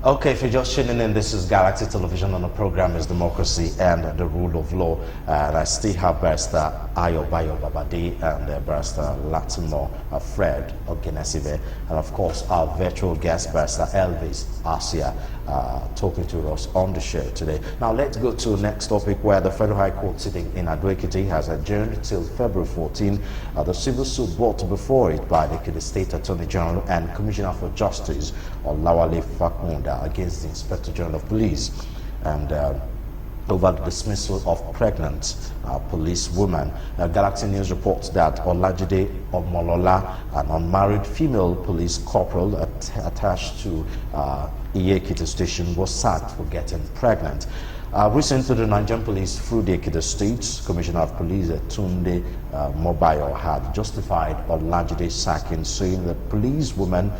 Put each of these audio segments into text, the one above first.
Okay, if you're just tuning in, this is Galaxy Television, and the program is Democracy and the Rule of Law. And I still have Barrister Ayobayo Babade and Barrister Latimo Fred Ogenesive, and of course our virtual guest, Barrister Elvis Asia, talking to us on the show today. Now let's go to the next topic, where the Federal High Court sitting in Ado-Ekiti has adjourned till February 14 the civil suit brought before it by the Ekiti State Attorney General and Commissioner for Justice Olawale Fakunda against the Inspector General of Police, and over the dismissal of pregnant police woman. Galaxy News reports that Olajide Omolola, an unmarried female police corporal attached to Ekiti Station, was sacked for getting pregnant. Recently, the Nigerian police, through the Ekiti State Commissioner of Police, Tunde Mobayo, had justified Olajide's sacking, saying that police woman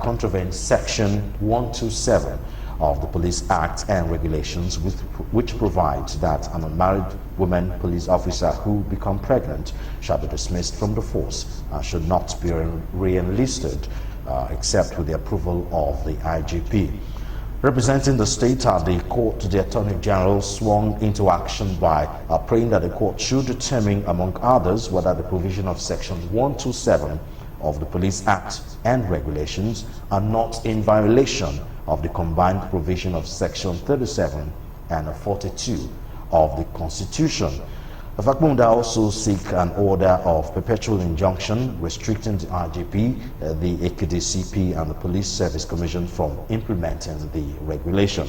contravened Section 127 of the Police Act and regulations, which provides that an unmarried woman police officer who become pregnant shall be dismissed from the force and should not be re-enlisted except with the approval of the IGP. Representing the state at the court, the Attorney General swung into action by praying that the court should determine, among others, whether the provision of Section 127 of the Police Act and regulations are not in violation of the combined provision of Section 37 and 42 of the Constitution. Fakunda also seek an order of perpetual injunction restricting the IGP, the Ekiti CP, and the Police Service Commission from implementing the regulation.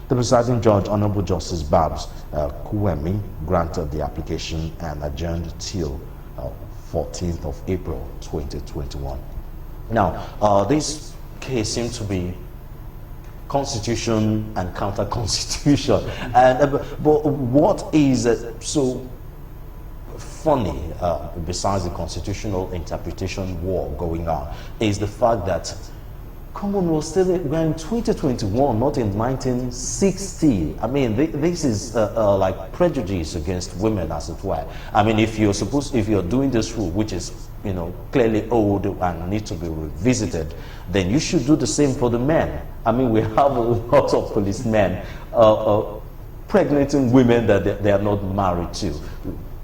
The presiding judge, Honorable Justice Babs Kuwemi, granted the application and adjourned till 14th of April 2021. Now, this case seems to be constitution and counter-constitution. But what is so funny, besides the constitutional interpretation war going on, is the fact that Commonwealth still, we're in 2021, not in 1960. I mean, this is like prejudice against women, as it were. I mean, if you're doing this rule, which is, you know, clearly old and need to be revisited, then you should do the same for the men. I mean, we have a lot of policemen pregnanting women that they are not married to.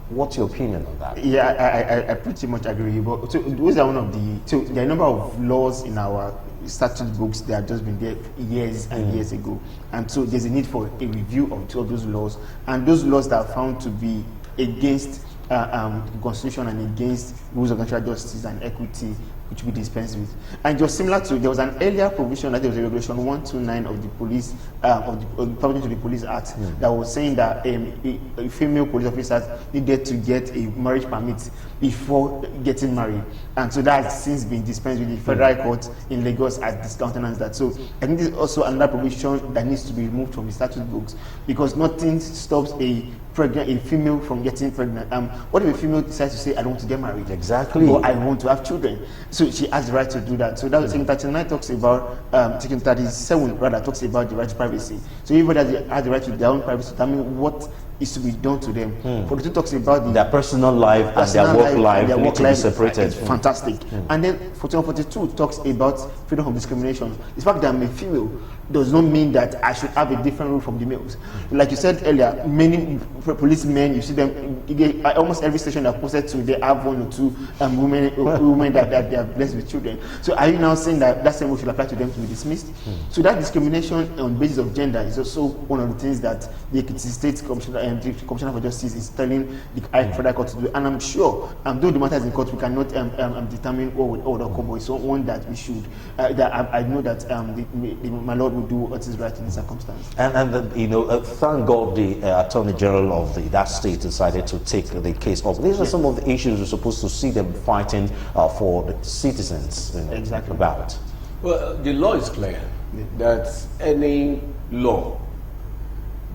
What's your opinion on that? Yeah, I pretty much agree with you. But so those are one of the, so there are a number of laws in our statute books that have just been there years and years ago. And so there's a need for a review of two of those laws. And those laws that are found to be against the Constitution and against rules of natural justice and equity, which we dispense with. And just similar to, there was an earlier provision that there was a regulation 129 of the police, according to the Police Act, that was saying that a female police officer needed to get a marriage permit before getting married. And so that has since been dispensed with. The Federal Court in Lagos has discountenanced that. So I think this is also another provision that needs to be removed from the statute books, because nothing stops a female from getting pregnant. What if a female decides to say, I don't want to get married? Exactly. Or I want to have children. So she has the right to do that. So that was Section 39 talks about, Section 37 rather talks about the right to privacy. So everybody has the right to their own privacy. I mean, what is to be done to them. 42 talks about their personal life and their work life need to be separated. Fantastic. And then 42 talks about freedom from discrimination. The fact that I'm a female does not mean that I should have a different rule from the males. Like you said earlier, many policemen, you see them, almost every station that posted to, they have one or two women that they are blessed with children. So are you now saying that that same rule should apply to them to be dismissed? So that discrimination on the basis of gender is also one of the things that the Ekiti State Commissioner for Justice is telling the Federal Court to do. And I'm sure, though the matter is in court, we cannot determine what would come, but it's one that we should, that I know that my Lord will do what is right in the circumstance. And you know, thank God the Attorney General of that state decided to take the case up. These are some of the issues we're supposed to see them fighting for the citizens exactly about. Well, the law is clear that any law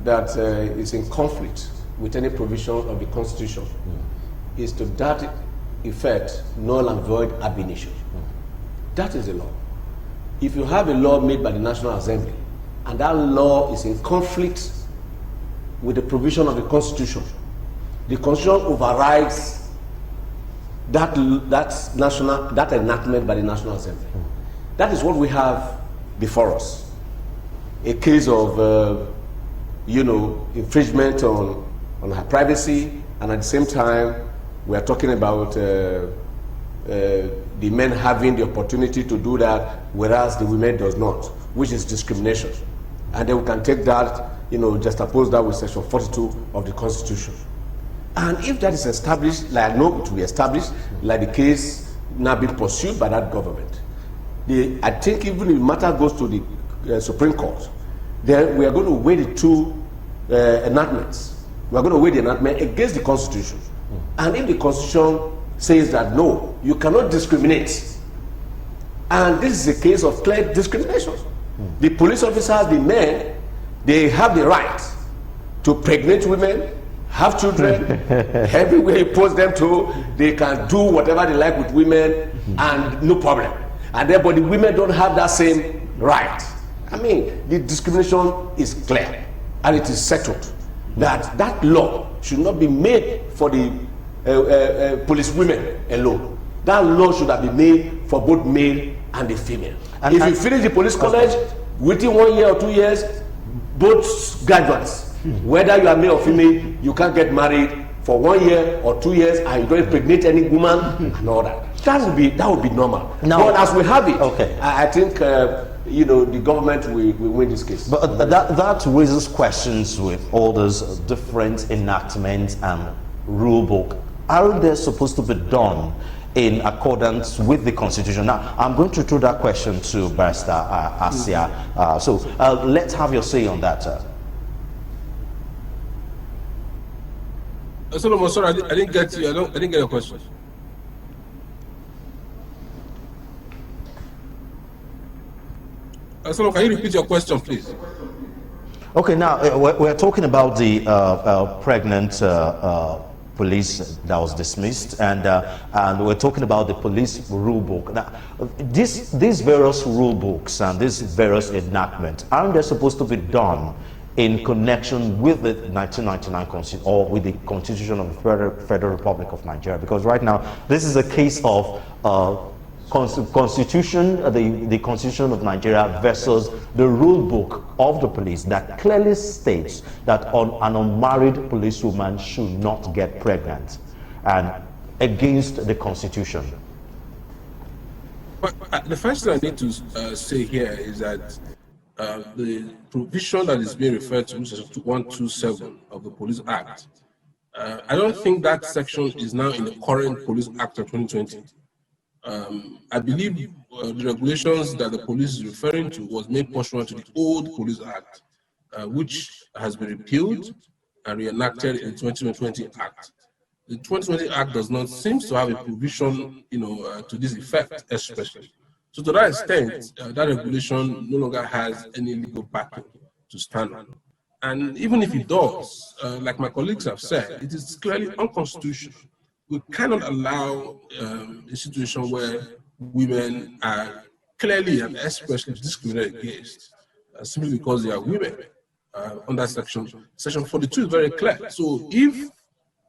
that is in conflict with any provision of the Constitution is to that effect null and void ab initio. That is the law. If you have a law made by the National Assembly and that law is in conflict with the provision of the Constitution overrides that enactment by the National Assembly. That is what we have before us. a case of, you know, infringement on her privacy, and at the same time, we are talking about the men having the opportunity to do that, whereas the women does not, which is discrimination. And then we can take that, you know, just oppose that with Section 42 of the Constitution. And if that is established, like I know it will be established, like the case now being pursued by that government, I think even if the matter goes to the Supreme Court, then we are going to weigh the two enactments. We are going to weigh the enactment against the Constitution. And if the Constitution says that no, you cannot discriminate, and this is a case of clear discrimination. The police officers, the men, they have the right to pregnant women, have children, everywhere you post them to, they can do whatever they like with women and no problem. And therefore the women don't have that same right. I mean, the discrimination is clear and it is settled that that law should not be made for the police women alone. That law should have been made for both male and the female. And if you finish the police college, within 1 year or 2 years, both graduates, whether you are male or female, you can't get married for 1 year or 2 years and you don't impregnate any woman and all that. That would be normal. Now, but as we have it, okay, I think you know, the government will win this case. But that raises questions with all those different enactments and rule book. Are they supposed to be done in accordance with the Constitution? Now, I'm going to throw that question to Barrister Asia. So let's have your say on that. Solomon, sorry, I didn't get you. I didn't get your question. Solomon, can you repeat your question, please? Okay, now we're talking about the pregnant police that was dismissed, and we're talking about the police rule book. Now, these various rule books and these various enactments, aren't they supposed to be done in connection with the 1999 Constitution or with the Constitution of the Federal Republic of Nigeria? Because right now, this is a case of Constitution, the Constitution of Nigeria versus the rule book of the police that clearly states that an unmarried policewoman should not get pregnant, and against the Constitution. But the first thing I need to say here is that the provision that is being referred to, which is 127 of the Police Act, I don't think that section is now in the current Police Act of 2020. I believe the regulations that the police is referring to was made pursuant to the old Police Act, which has been repealed and reenacted in the 2020 Act. The 2020 Act does not seem to have a provision, you know, to this effect, especially. So to that extent, that regulation no longer has any legal backing to stand on. And even if it does, like my colleagues have said, it is clearly unconstitutional. We cannot allow a situation where women are clearly and especially discriminated against simply because they are women. Under Section 42 is very clear. So if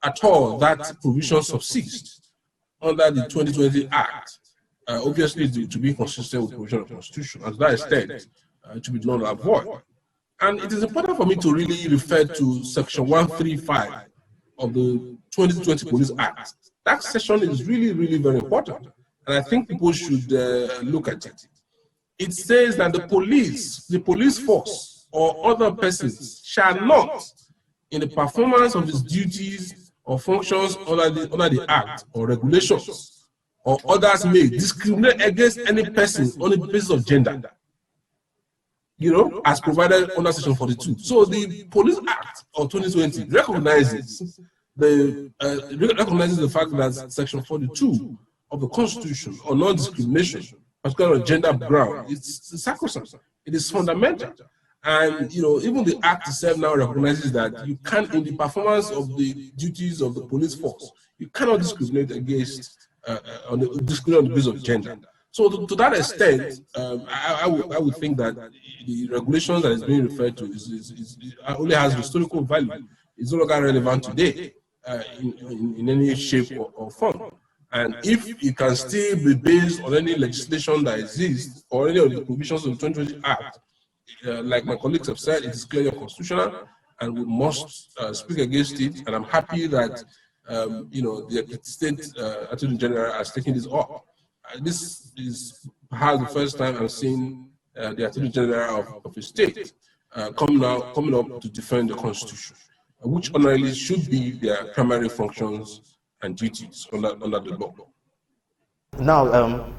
at all that provision subsists under the 2020 Act, obviously to be consistent with the provision of the Constitution, and to that extent, to be null and void. And it is important for me to really refer to Section 135 of the 2020 Police Act. That section is really, really very important, and I think people should look at it. It says that the police force, or other persons shall not, in the performance of its duties or functions under the Act or regulations, or others may discriminate against any person on the basis of gender, you know, as provided under Section 42. So the Police Act of 2020 recognizes the fact that Section 42 of the Constitution on non-discrimination, particularly on gender ground, it's sacrosanct. It is fundamental. And, you know, even the Act itself now recognizes that you can't, in the performance of the duties of the police force, you cannot discriminate against, on the basis of gender. So to that extent, I would think that the regulations that is being referred to only has historical value. It's no longer relevant today in any shape or form. And if it can still be based on any legislation that exists or any of the provisions of the 2020 Act, like my colleagues have said, it is clearly unconstitutional, and we must speak against it. And I'm happy that the state Attorney General has taken this up. This is perhaps the first time I'm seeing the Attorney General of a state coming up to defend the Constitution, which ordinarily should be their primary functions and duties under the law. Now,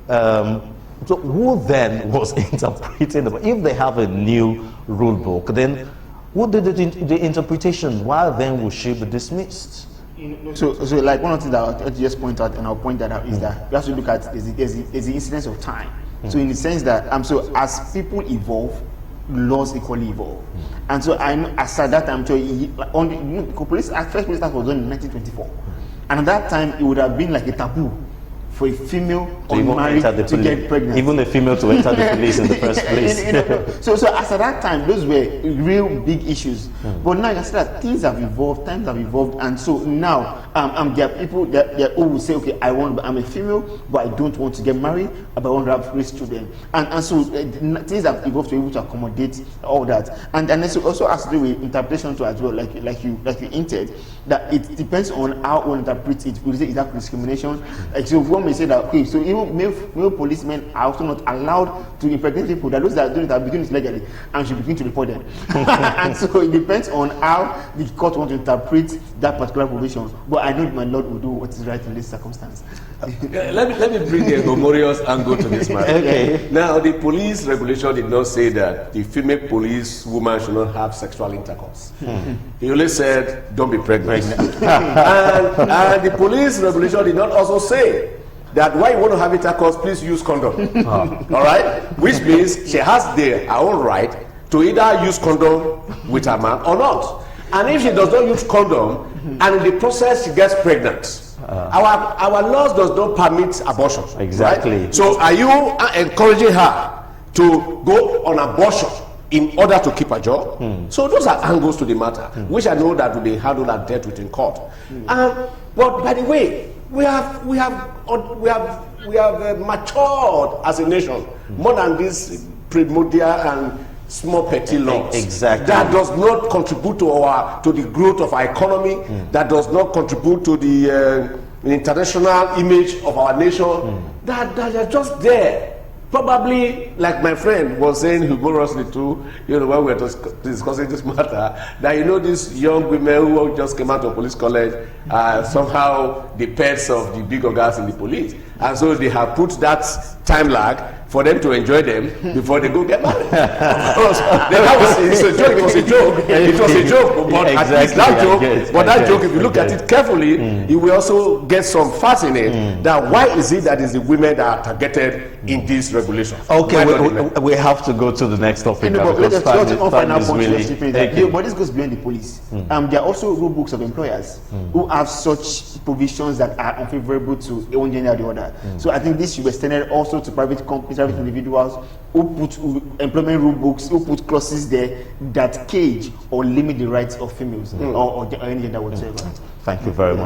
so who then was interpreting the, if they have a new rule book, then who did the interpretation? Why then would she be dismissed? So like one of the things that I'll just point out, and I'll point that out, is that you have to look at is the incidence of time. So in the sense that so as people evolve, laws equally evolve. And so I know as at that time, so on the police act, first police act was done in 1924, and at that time it would have been like a taboo for a female unmarried to get pregnant. Even a female to enter the police in the first place. So as at that time, those were real big issues. But now you can see that things have evolved, times have evolved, and so now there are people that who will say, okay, I'm a female, but I don't want to get married, but I want to have raised children. And so things have evolved to be able to accommodate all that. And it also has to do with interpretation too as well, like you hinted, that it depends on how one interprets it. Is that discrimination? Like, so one may say that, okay, so even male policemen are also not allowed to impregnate people. That those that are doing it legally and should begin to report them. And so it depends on how the court wants to interpret that particular provision. But I know my Lord will do what is right in this circumstance. Let me bring a humorous angle to this matter. Okay. Now, the police regulation did not say that the female police woman should not have sexual intercourse. He only said, don't be pregnant. and the police regulation did not also say that when you want to have intercourse, please use condom. All right? Which means she has her own right to either use condom with her man or not. And if she does not use condom, and in the process she gets pregnant, our laws does not permit abortion. Exactly. Right? So are you encouraging her to go on abortion in order to keep a job? So those are angles to the matter, which I know that will be handled and dealt with in court. But by the way, we have matured as a nation more than this primordial and small petty laws. Exactly. That does not contribute to the growth of our economy. That does not contribute to the international image of our nation. That are just there. Probably, like my friend was saying humorously too, when we were discussing this matter, that these young women who just came out of police college are somehow the pets of the big guys in the police. And so they have put that time lag for them to enjoy them before they go get married. Of course, it was a joke. But at least that joke, if you look at it carefully, you will also get some facts in it. That why is it that is the women that are targeted in this regulation? Okay, we have to go to the next topic. But this goes beyond the police. There are also rule books of employers who have such provisions that are unfavorable to one gender or the other. So I think this should be extended also to private companies, private individuals who put employment rule books, who put clauses there that cage or limit the rights of females or any gender whatsoever. Thank you very much.